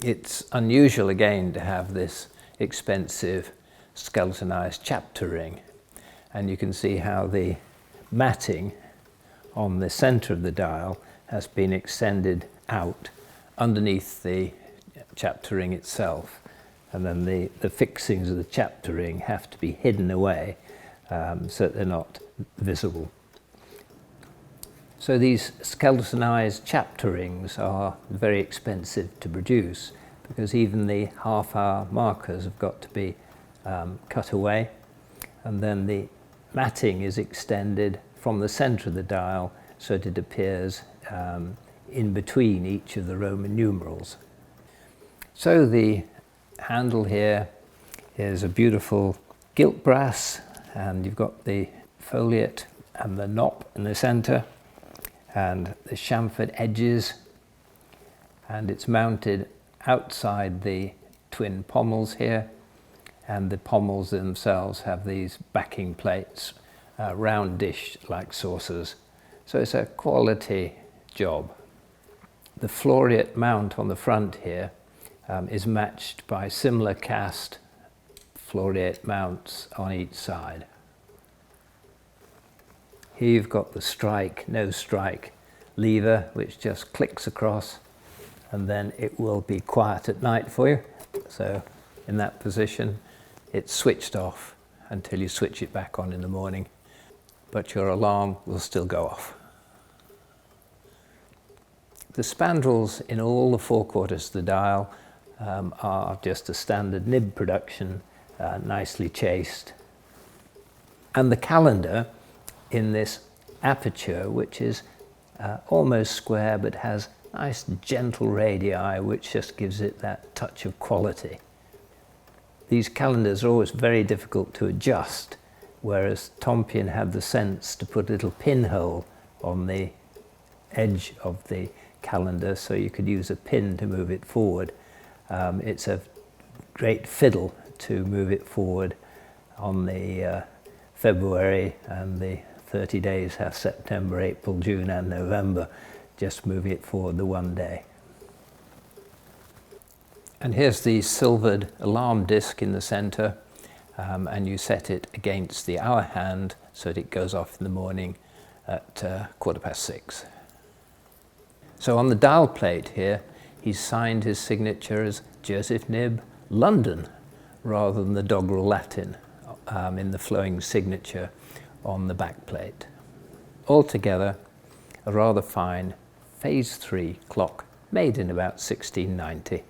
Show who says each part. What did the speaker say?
Speaker 1: It's unusual again to have this expensive skeletonized chapter ring, and you can see how the matting on the center of the dial has been extended out underneath the chapter ring itself, and then the fixings of the chapter ring have to be hidden away so that they're not visible. So these skeletonized chapter rings are very expensive to produce, because even the half-hour markers have got to be cut away, and then the matting is extended from the center of the dial so that it appears in between each of the Roman numerals. So the handle here is a beautiful gilt brass, and you've got the foliate and the knop in the center, and the chamfered edges, and it's mounted outside the twin pommels here, and the pommels themselves have these backing plates, round dish like saucers. So it's a quality job. The floriate mount on the front here is matched by similar cast floriate mounts on each side. Here you've got the strike, no strike lever, which just clicks across, and then it will be quiet at night for you. So in that position, it's switched off until you switch it back on in the morning, but your alarm will still go off. The spandrels in all the four quarters of the dial are just a standard Knibb production, nicely chased. And the calendar in this aperture, which is almost square but has nice gentle radii, which just gives it that touch of quality. These calendars are always very difficult to adjust, whereas Tompion had the sense to put a little pinhole on the edge of the calendar so you could use a pin to move it forward. It's a great fiddle to move it forward on the February and the 30 days have September, April, June and November, just moving it forward the one day. And here's the silvered alarm disc in the center, and you set it against the hour hand so that it goes off in the morning at 6:15. So on the dial plate here, he's signed his signature as Joseph Knibb London, rather than the doggerel Latin in the flowing signature on the back plate. Altogether, a rather fine Phase 3 clock made in about 1690.